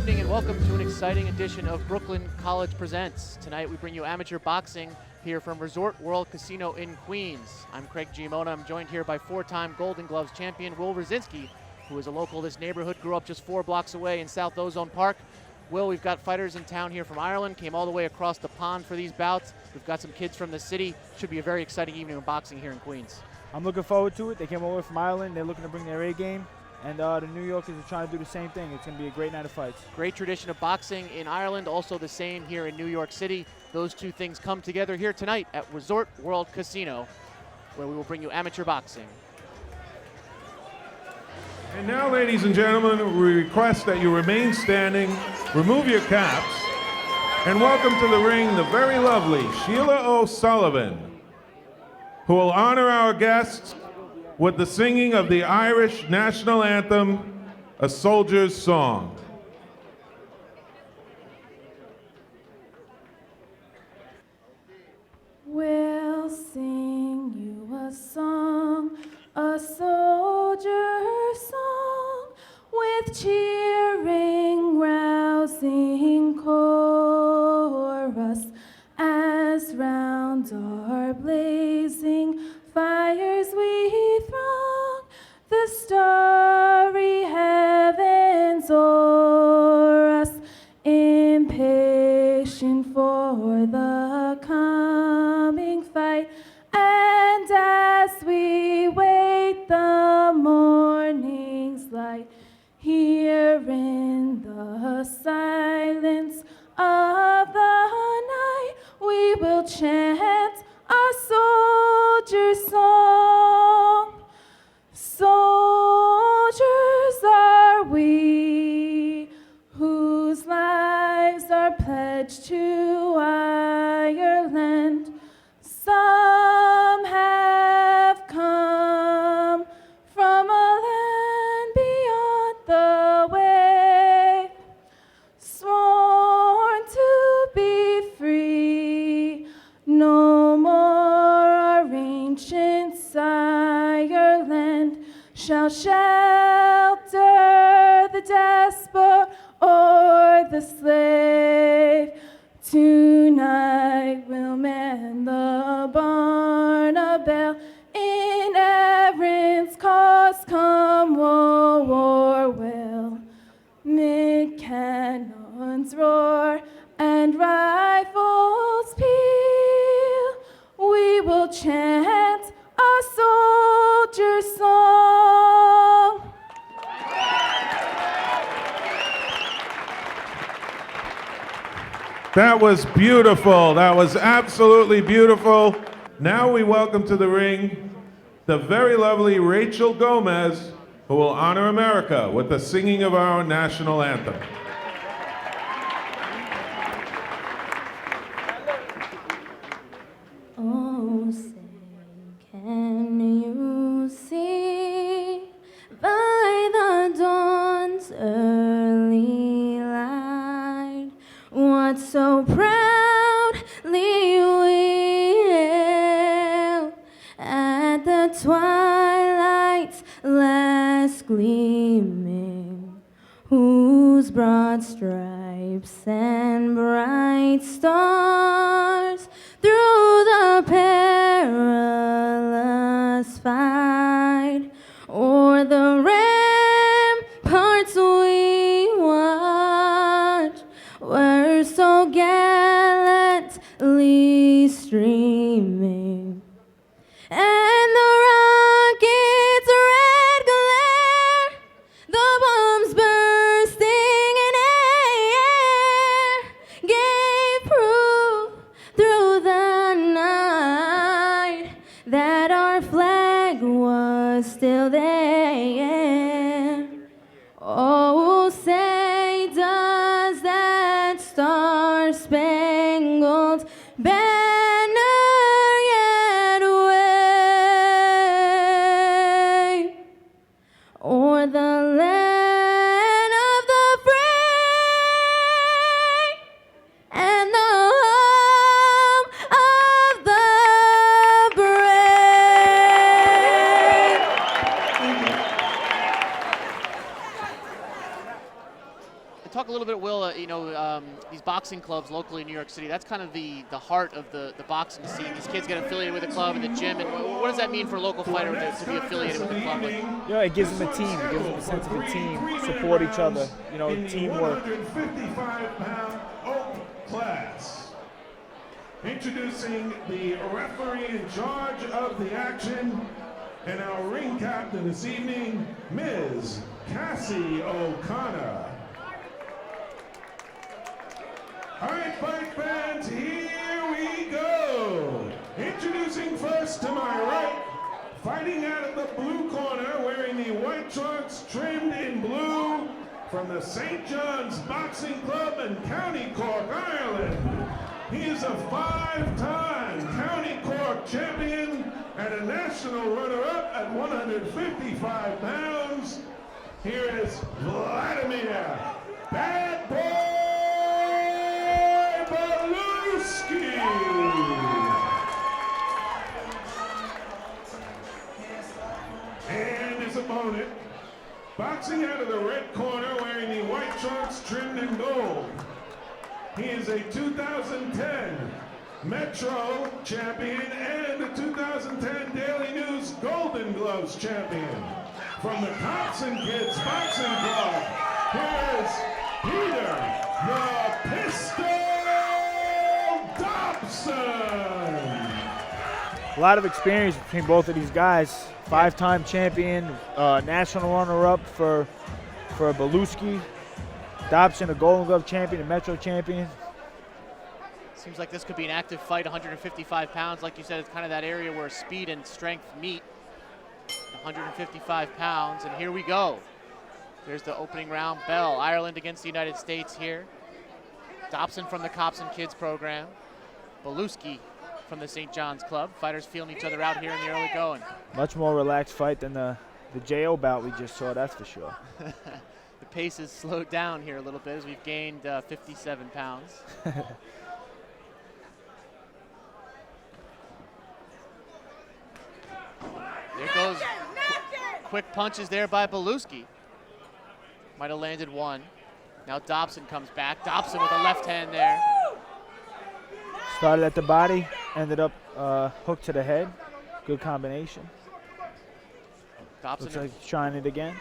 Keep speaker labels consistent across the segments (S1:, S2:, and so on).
S1: evening and welcome to an exciting edition of Brooklyn College Presents. Tonight we bring you amateur boxing here from Resort World Casino in Queens. I'm Craig Giamona. I'm joined here by four-time Golden Gloves champion Will Roszinski, who is a local of this neighborhood, grew up just 4 blocks away in South Ozone Park. Will, we've got fighters in town here from Ireland, came all the way across the pond for these bouts. We've got some kids from the city. Should be a very exciting evening of boxing here in Queens.
S2: I'm looking forward to it. They came all the way from Ireland. They're looking to bring their A game. And the New Yorkers are trying to do the same thing. It's going to be a great night of fights.
S1: Great tradition of boxing in Ireland, also the same here in New York City. Those two things come together here tonight at Resort World Casino, where we will bring you amateur boxing.
S3: And now, ladies and gentlemen, we request that you remain standing, remove your caps, and welcome to the ring the very lovely Sheila O'Sullivan, who will honor our guests with the singing of the Irish national anthem, A Soldier's Song.
S4: We'll sing you a song, a soldier's song, with cheering, rousing chorus, as round our blazing fires we throng, the starry heavens o'er us, impatient for the coming fight. And as we wait the morning's light, here in the silence of the night, we will chant a soldier's song. Soldiers are we, whose lives are pledged to Ireland. Some have come from a land beyond the wave, sworn to be free. No more our ancient Ireland shall shelter the despot or the slave. Tonight we'll man the Barnabelle in Erin's cause, come woe or will. Mid cannons roar and rifles peal, we will chant a soldier's song.
S3: That was beautiful. That was absolutely beautiful. Now we welcome to the ring the very lovely Rachel Gomez, who will honor America with the singing of our national anthem.
S4: Oh, say, can you see by the dawn's early light what so proudly we hailed at the twilight's last gleaming, whose broad stripes and bright stars through the perilous fight o'er the ramparts we watched were so gallantly streaming, and the rocket's red glare, the bombs bursting in air, gave proof through the night that our flag was still there. Oh, say, does that star-spangled banner yet wave o'er the land of the free and the home of the brave?
S1: And talk a little bit, Will, these boxing clubs locally in New York City, that's kind of the heart of the boxing scene. These kids get affiliated with the club and the gym, and what does that mean for a local fighter to be affiliated with the club?
S2: It gives them a team. It gives them a sense of a team, support each other, teamwork.
S3: 155-pound open class. Introducing the referee in charge of the action and our ring captain this evening, Ms. Cassie O'Connor. All right, fight fans, here we go. Introducing first to my right, fighting out of the blue corner, wearing the white trunks trimmed in blue, from the St. John's Boxing Club in County Cork, Ireland. He is a 5-time County Cork champion and a national runner-up at 155 pounds. Here is Vladimir Bad Boy Beluski. And his opponent, boxing out of the red corner, wearing the white trunks trimmed in gold. He is a 2010 Metro champion and a 2010 Daily News Golden Gloves champion. From the Thompson Kids Boxing Club, here's Peter the Pistol Dobson.
S2: A lot of experience between both of these guys. 5-time champion, national runner-up for Beluski. Dobson, a Golden Glove champion, a Metro champion.
S1: Seems like this could be an active fight, 155 pounds. Like you said, it's kind of that area where speed and strength meet. 155 pounds, and here we go. There's the opening round bell. Ireland against the United States here. Dobson from the Cops and Kids program. Beluski from the St. John's Club. Fighters feeling each other out here in the early going.
S2: Much more relaxed fight than the JO bout we just saw, that's for sure.
S1: The pace has slowed down here a little bit as we've gained 57 pounds. There goes quick punches there by Beluski. Might have landed one. Now Dobson comes back. Dobson with a left hand there.
S2: Started at the body, ended up hooked to the head. Good combination.
S1: Dobson.
S2: Looks like he's trying it again.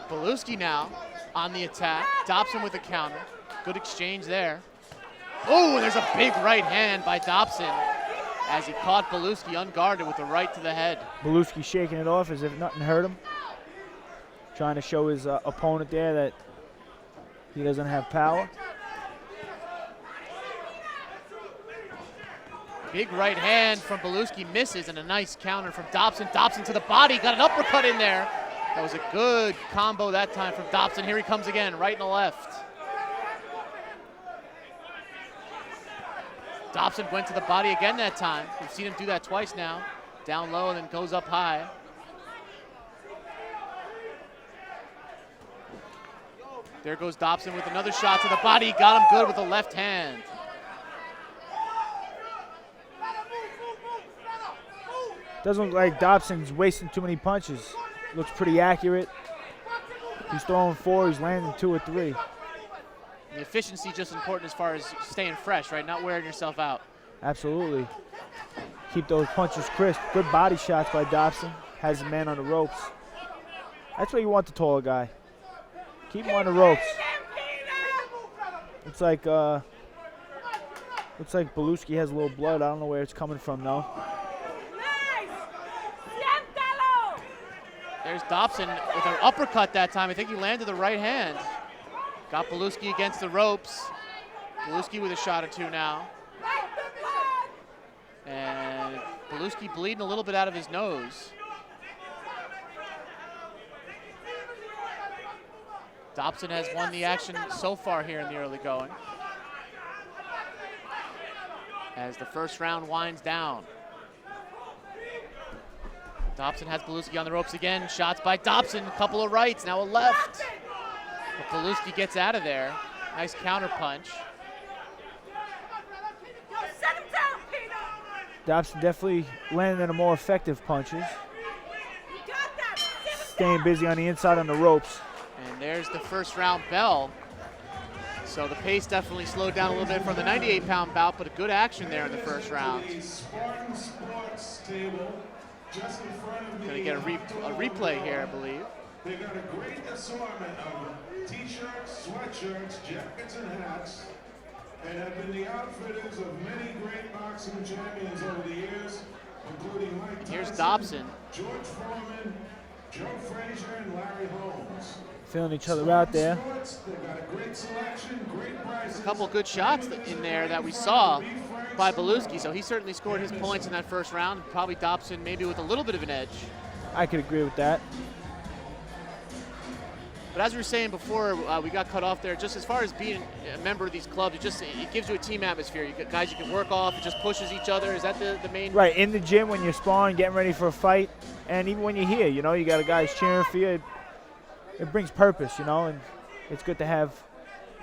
S1: Beluski now on the attack. Dobson with the counter. Good exchange there. Oh, there's a big right hand by Dobson as he caught Beluski unguarded with the right to the head.
S2: Beluski shaking it off as if nothing hurt him. Trying to show his opponent there that he doesn't have power.
S1: Big right hand from Beluski misses, and a nice counter from Dobson. Dobson to the body, got an uppercut in there. That was a good combo that time from Dobson. Here he comes again, right and left. Dobson went to the body again that time. We've seen him do that twice now. Down low and then goes up high. There goes Dobson with another shot to the body. Got him good with the left hand.
S2: Doesn't look like Dobson's wasting too many punches. Looks pretty accurate. He's throwing 4, he's landing 2 or 3.
S1: The efficiency just important as far as staying fresh, right? Not wearing yourself out.
S2: Absolutely. Keep those punches crisp. Good body shots by Dobson. Has the man on the ropes. That's what you want the taller guy. Keep him on the ropes. Looks like Beluski has a little blood. I don't know where it's coming from though.
S1: There's Dobson with an uppercut that time. I think he landed the right hand. Got Beluski against the ropes. Beluski with a shot or 2 now. And Beluski bleeding a little bit out of his nose. Dobson has won the action so far here in the early going. As the first round winds down. Dobson has Beluski on the ropes again. Shots by Dobson, a couple of rights, now a left. But Beluski gets out of there. Nice counter punch.
S2: Dobson definitely landing the more effective punches. Staying busy on the inside on the ropes.
S1: And there's the first round bell. So the pace definitely slowed down a little bit from the 98-pound bout, but a good action there in the first round. Gonna get a replay here, I believe.
S3: They got a great assortment of t-shirts, sweatshirts, jackets, and hats, and have been the outfitters of many great boxing champions over the years, including Mike Tyson,
S1: here's Dobson.
S3: George Foreman, Joe Frazier, and Larry Holmes.
S2: Feeling each other out there.
S3: They got a great selection, great prices.
S1: A couple good shots in there that we saw by Beluski, so he certainly scored his points in that first round. Probably Dobson maybe with a little bit of an edge.
S2: I could agree with that.
S1: But as we were saying before, we got cut off there. Just as far as being a member of these clubs, it gives you a team atmosphere. You got guys you can work off. It just pushes each other. Is that the main?
S2: Right, in the gym when you're sparring, getting ready for a fight, and even when you're here, you know, you got guys cheering for you. It brings purpose, you know, and it's good to have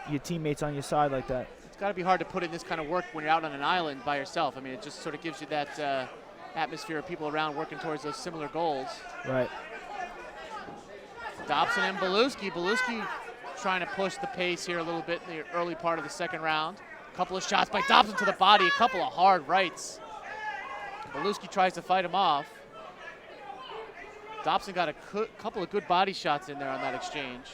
S2: your teammates on your side like that.
S1: It's got to be hard to put in this kind of work when you're out on an island by yourself. I mean, it just sort of gives you that atmosphere of people around working towards those similar goals.
S2: Right.
S1: Dobson and Beluski. Beluski trying to push the pace here a little bit in the early part of the second round. A couple of shots by Dobson to the body, a couple of hard rights. Beluski tries to fight him off. Dobson got a couple of good body shots in there on that exchange.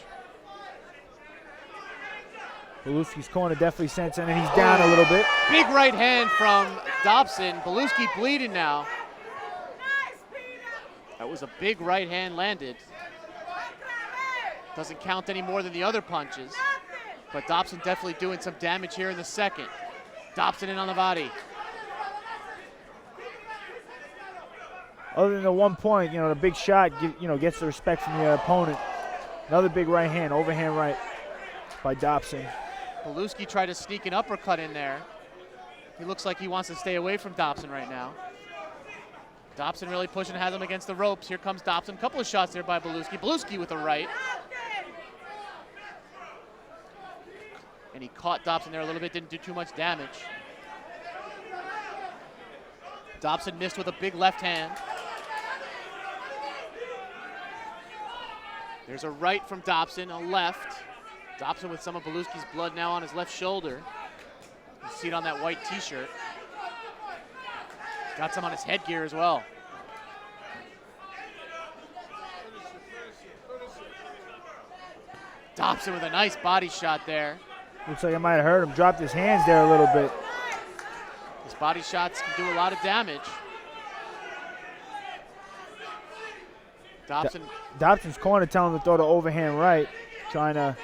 S2: Beluski's corner definitely sensing, and he's down a little bit.
S1: Big right hand from Dobson. Beluski bleeding now. That was a big right hand landed. Doesn't count any more than the other punches. But Dobson definitely doing some damage here in the second. Dobson in on the body.
S2: Other than the 1 point, you know, the big shot, gets the respect from the opponent. Another big right hand, overhand right by Dobson.
S1: Beluski tried to sneak an uppercut in there. He looks like he wants to stay away from Dobson right now. Dobson really pushing, has him against the ropes. Here comes Dobson. A couple of shots there by Beluski. Beluski with a right. And he caught Dobson there a little bit, didn't do too much damage. Dobson missed with a big left hand. There's a right from Dobson, a left. Dobson with some of Beluski's blood now on his left shoulder. You see it on that white t-shirt. Got some on his headgear as well. Dobson with a nice body shot there.
S2: Looks like I might have hurt him. Dropped his hands there a little bit.
S1: His body shots can do a lot of damage.
S2: Dobson's corner telling him to throw the overhand right, trying to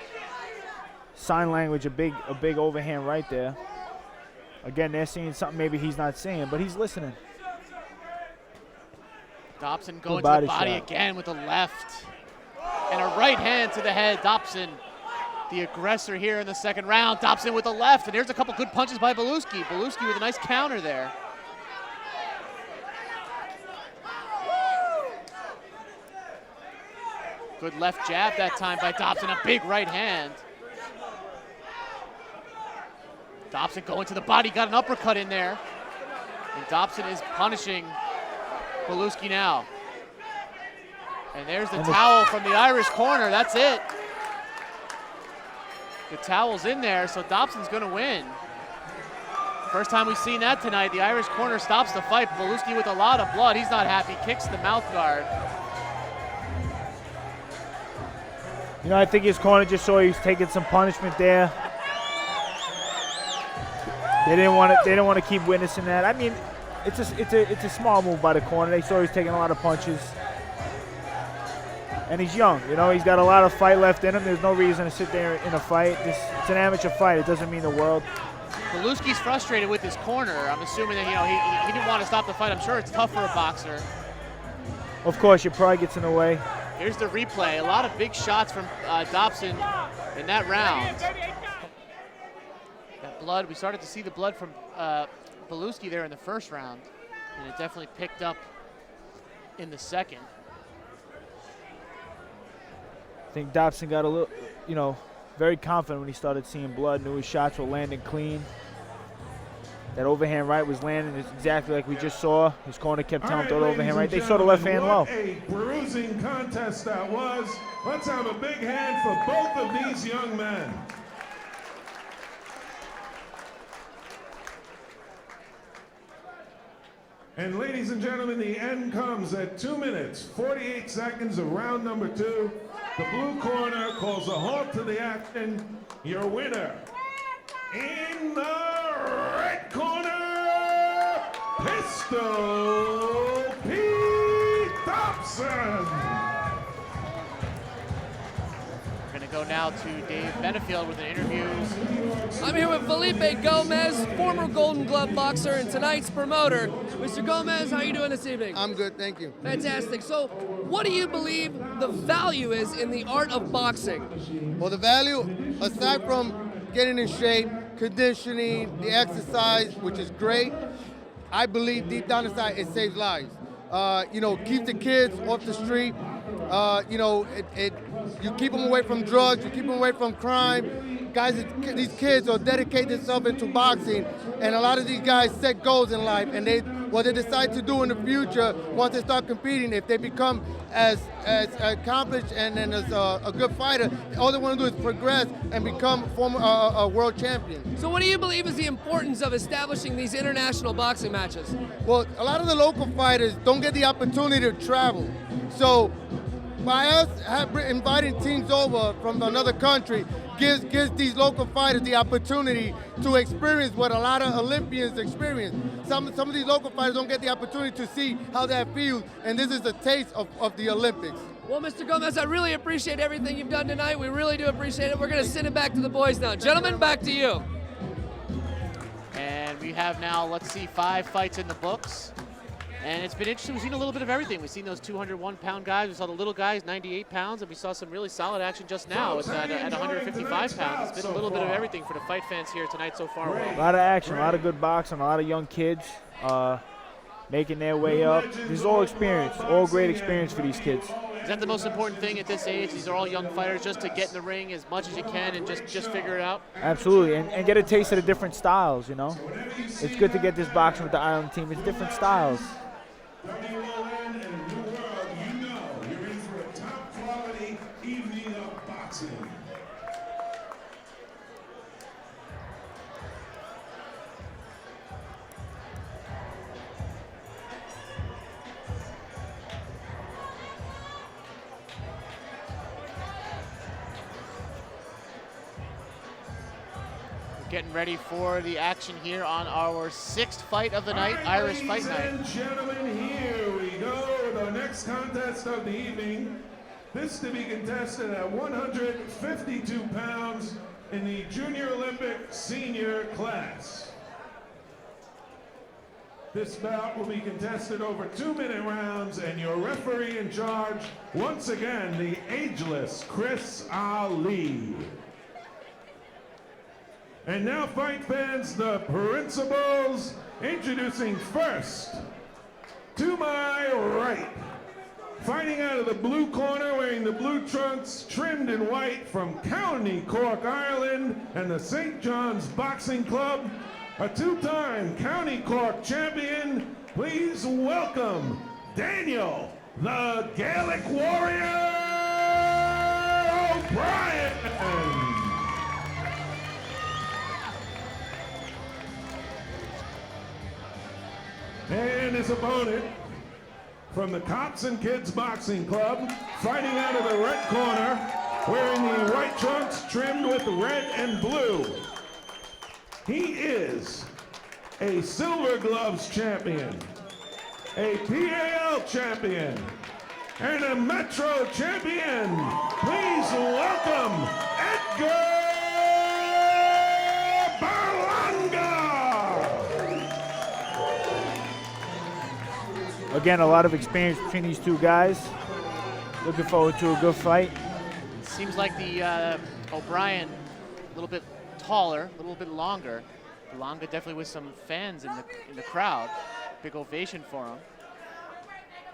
S2: sign language a big overhand right there. Again, they're seeing something maybe he's not seeing, but he's listening.
S1: Dobson going to the body again with the left. And a right hand to the head. Dobson, the aggressor here in the second round. Dobson with the left, and there's a couple good punches by Beluski. Beluski with a nice counter there. Good left jab that time by Dobson, a big right hand. Dobson going to the body, got an uppercut in there. And Dobson is punishing Beluski now. And there's the towel from the Irish corner, that's it. The towel's in there, so Dobson's gonna win. First time we've seen that tonight. The Irish corner stops the fight. Beluski with a lot of blood, he's not happy, kicks the mouth guard.
S2: You know, I think his corner just saw he was taking some punishment there. They didn't want to keep witnessing that. I mean, it's a small move by the corner. They saw he was taking a lot of punches. And he's young, you know, he's got a lot of fight left in him. There's no reason to sit there in a fight. It's an amateur fight. It doesn't mean the world.
S1: Beluski's frustrated with his corner. I'm assuming that, you know, he didn't want to stop the fight. I'm sure it's tough for a boxer.
S2: Of course, your pride gets in the way.
S1: Here's the replay. A lot of big shots from Dobson in that round. That blood, we started to see the blood from Beluski there in the first round, and it definitely picked up in the second.
S2: I think Dobson got a little, you know, very confident when he started seeing blood, knew his shots were landing clean. That overhand right was landing exactly like we just saw. His corner kept telling him to throw the overhand right. They saw the left hand low.
S3: What a bruising contest that was. Let's have a big hand for both of these young men. And ladies and gentlemen, the end comes at 2 minutes, 48 seconds of round number 2. The blue corner calls a halt to the action. Your winner, in the red corner, Pistol Pete Dobson.
S1: We're going to go now to Dave Benefield with an interview.
S5: I'm here with Felipe Gomez, former Golden Glove boxer and tonight's promoter. Mr. Gomez, how are you doing this evening?
S6: I'm good, thank you.
S5: Fantastic. So, what do you believe the value is in the art of boxing?
S6: Well, the value, aside from getting in shape, conditioning, the exercise, which is great, I believe deep down inside it saves lives. Keep the kids off the street. You keep them away from drugs, you keep them away from crime. Guys, these kids will dedicate themselves into boxing, and a lot of these guys set goals in life, and what they decide to do in the future once they start competing, if they become as accomplished and as a good fighter, all they want to do is progress and become a world champion.
S5: So what do you believe is the importance of establishing these international boxing matches?
S6: Well, a lot of the local fighters don't get the opportunity to travel. So by us inviting teams over from another country gives these local fighters the opportunity to experience what a lot of Olympians experience. Some of these local fighters don't get the opportunity to see how that feels, and this is a taste of the Olympics.
S5: Well, Mr. Gomez, I really appreciate everything you've done tonight. We really do appreciate it. We're going to send it back to the boys now. Gentlemen, back to you.
S1: And we have now, let's see, 5 fights in the books. And it's been interesting. We've seen a little bit of everything. We've seen those 201-pound guys. We saw the little guys, 98 pounds, and we saw some really solid action just now at 155 pounds. It's been a little bit of everything for the fight fans here tonight so far.
S2: A lot of action, a lot of good boxing, a lot of young kids making their way up. This is all experience, all great experience for these kids.
S1: Is that the most important thing at this age? These are all young fighters, just to get in the ring as much as you can and just figure it out?
S2: Absolutely, and get a taste of the different styles, you know? It's good to get this boxing with the Ireland team. It's different styles.
S3: WLN and New World, you know you're in for a top quality evening of boxing.
S1: Getting ready for the action here on our 6th fight of the night, Irish Fight Night.
S3: Ladies and gentlemen, here we go. The next contest of the evening. This to be contested at 152 pounds in the Junior Olympic Senior class. This bout will be contested over 2-minute rounds, and your referee in charge, once again, the ageless Chris Ali. And now, fight fans, the principals, introducing first, to my right, fighting out of the blue corner, wearing the blue trunks, trimmed in white, from County Cork, Ireland, and the St. John's Boxing Club, a 2-time County Cork champion. Please welcome Daniel, the Gaelic Warrior O'Brien. And his opponent, from the Cops and Kids Boxing Club, fighting out of the red corner, wearing the white trunks trimmed with red and blue. He is a Silver Gloves champion, a PAL champion, and a Metro champion. Please welcome Edgar Berlanga.
S2: Again, a lot of experience between these two guys. Looking forward to a good fight.
S1: Seems like the O'Brien a little bit taller, a little bit longer. Berlanga definitely with some fans in the crowd. Big ovation for him.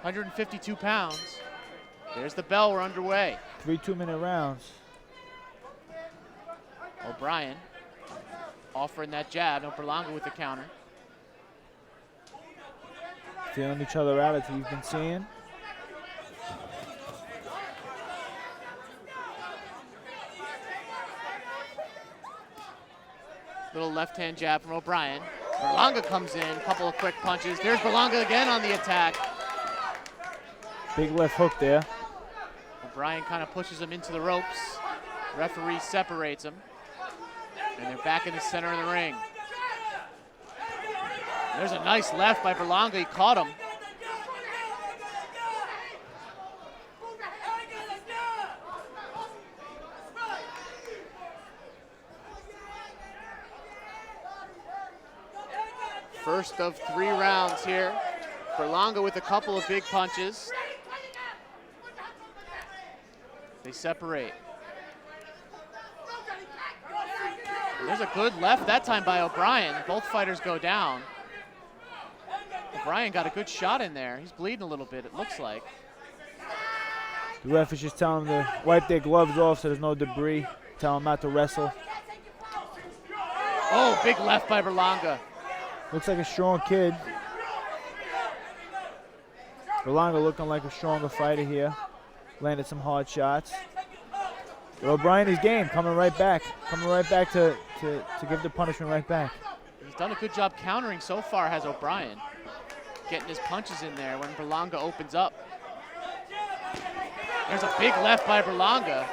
S1: 152 pounds. There's the bell, we're underway.
S2: 3 2-minute rounds.
S1: O'Brien offering that jab, and Berlanga with the counter.
S2: Feeling each other out as you've been seeing.
S1: Little left-hand jab from O'Brien. Berlanga comes in, a couple of quick punches. There's Berlanga again on the attack.
S2: Big left hook there.
S1: O'Brien kind of pushes him into the ropes. Referee separates him. And they're back in the center of the ring. There's a nice left by Berlanga. He caught him. First of 3 rounds here. Berlanga with a couple of big punches. They separate. There's a good left that time by O'Brien. Both fighters go down. O'Brien got a good shot in there. He's bleeding a little bit, it looks like.
S2: The ref is just telling them to wipe their gloves off so there's no debris. Tell them not to wrestle.
S1: Oh, big left by Berlanga.
S2: Looks like a strong kid. Berlanga looking like a stronger fighter here. Landed some hard shots. But O'Brien is game, coming right back. Coming right back to give the punishment right back.
S1: He's done a good job countering so far, has O'Brien. Getting his punches in there when Berlanga opens up. There's a big left by Berlanga.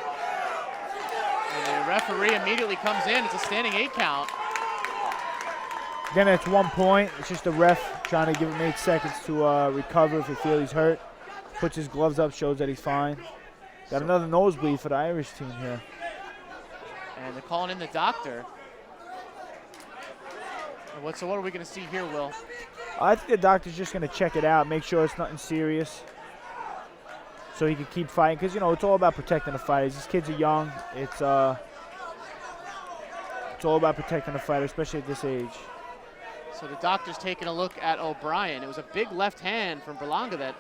S1: And the referee immediately comes in. It's a standing 8 count.
S2: Again, it's 1 point. It's just the ref trying to give him 8 seconds to recover if he feels he's hurt. Puts his gloves up, shows that he's fine. Got another nosebleed for the Irish team here.
S1: And they're calling in the doctor. So what are we going to see here, Will?
S2: I think the doctor's just going to check it out, make sure it's nothing serious, so he can keep fighting. Because, you know, it's all about protecting the fighters. These kids are young. It's all about protecting the fighter, especially at this age.
S1: So the doctor's taking a look at O'Brien. It was a big left hand from Berlanga that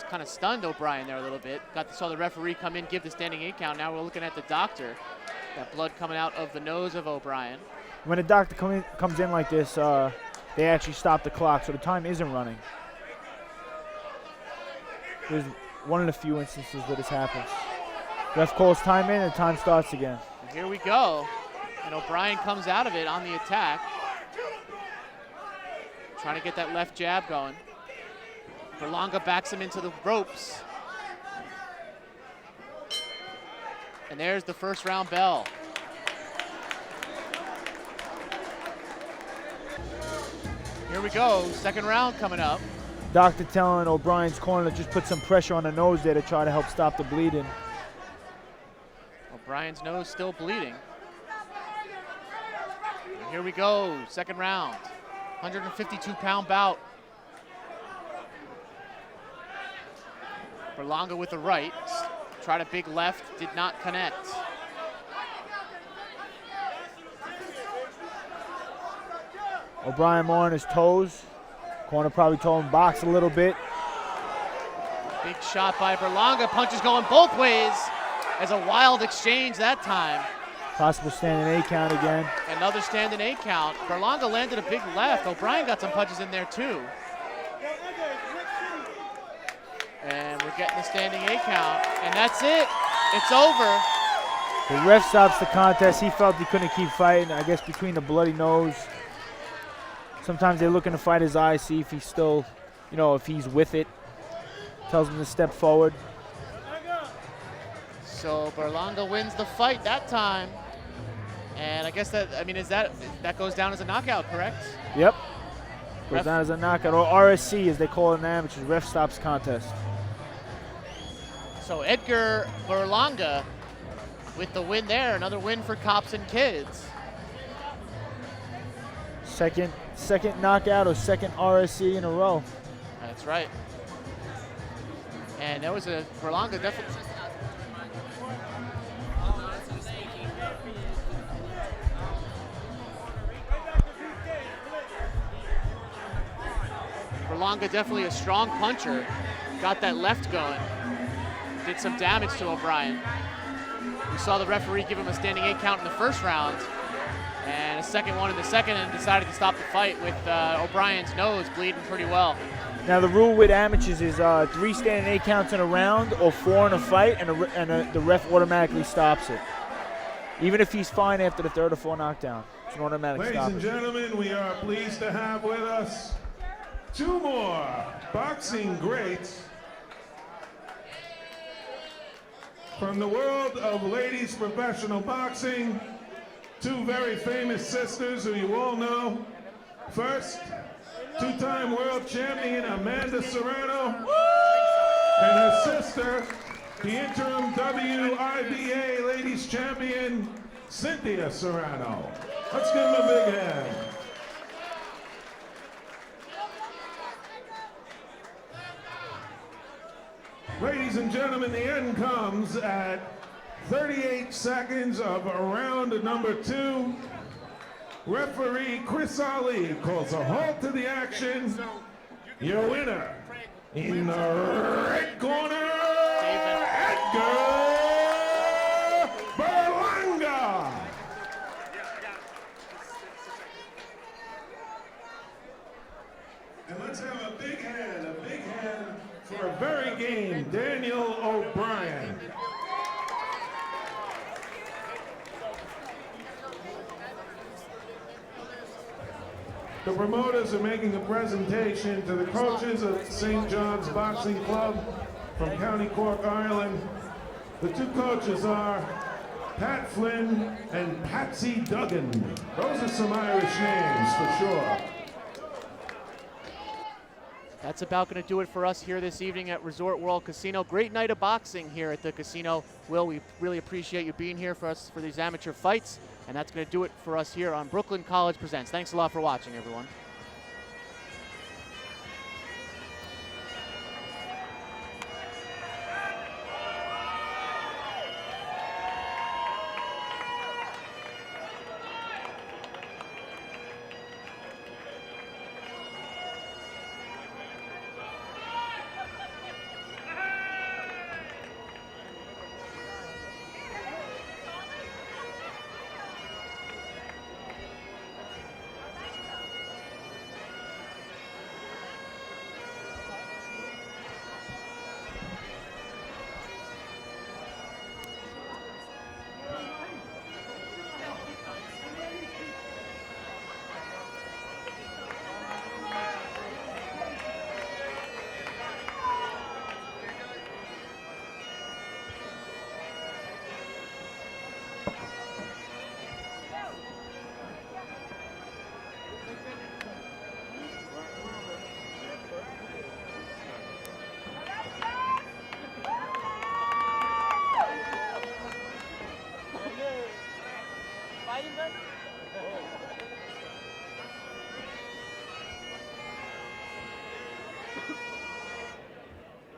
S1: kind of stunned O'Brien there a little bit. Saw the referee come in, give the standing 8 count. Now we're looking at the doctor. That blood coming out of the nose of O'Brien.
S2: When a doctor comes in like this, they actually stop the clock, so the time isn't running. There's one of the few instances where this happens. Ref calls time in and time starts again.
S1: And here we go. And O'Brien comes out of it on the attack. Trying to get that left jab going. Berlanga backs him into the ropes. And there's the first round bell. Here we go, second round coming up.
S2: Doctor telling O'Brien's corner to just put some pressure on the nose there to try to help stop the bleeding.
S1: O'Brien's nose still bleeding. And here we go, second round. 152-pound bout. Berlanga with the right. Tried a big left, did not connect.
S2: O'Brien more on his toes. Corner probably told him box a little bit.
S1: Big shot by Berlanga. Punches going both ways. As a wild exchange that time.
S2: Possible standing 8 count again.
S1: Another standing 8 count. Berlanga landed a big left. O'Brien got some punches in there too. And we're getting the standing 8 count. And that's it. It's over.
S2: The ref stops the contest. He felt he couldn't keep fighting. I guess between the bloody nose. Sometimes they look in the fighter's eyes, see if he's still, you know, if he's with it. Tells him to step forward.
S1: So Berlanga wins the fight that time. And I guess that, I mean, that goes down as a knockout, correct?
S2: Yep. Goes down as a knockout, or RSC as they call it in amateurs, ref stops contest.
S1: So Edgar Berlanga with the win there, another win for Cops and Kids.
S2: Second knockout or second RSC in a row.
S1: That's right. And that was a Berlanga definitely. Berlanga definitely a strong puncher. Got that left going. Did some damage to O'Brien. We saw the referee give him a standing 8 count in the first round. And a second one in the second, and decided to stop the fight with O'Brien's nose bleeding pretty well.
S2: Now the rule with amateurs is 3 standing 8 counts in a round or 4 in a fight, and the ref automatically stops it. even if he's fine after the third or fourth knockdown. It's an automatic
S3: Ladies
S2: stoppage.
S3: and gentlemen, we are pleased to have with us two more boxing greats from the world of ladies professional boxing. Two very famous sisters who you all know. First, two-time world champion Amanda Serrano and her sister, the interim WIBA ladies champion Cynthia Serrano. Let's give them a big hand. Ladies and gentlemen, the end comes at 38 seconds of round number 2. Referee Chris Ali calls a halt to the action. Your winner in the red corner, Edgar Berlanga. And let's have a big hand for a very game, Daniel O'Brien. The promoters are making a presentation to the coaches of St. John's Boxing Club from County Cork, Ireland. The two coaches are Pat Flynn and Patsy Duggan. Those are some Irish names for sure.
S1: That's about going to do it for us here this evening at Resort World Casino. Great night of boxing here at the casino. Will, we really appreciate you being here for us for these amateur fights. And that's going to do it for us here on Brooklyn College Presents. Thanks a lot for watching, everyone. Fighting,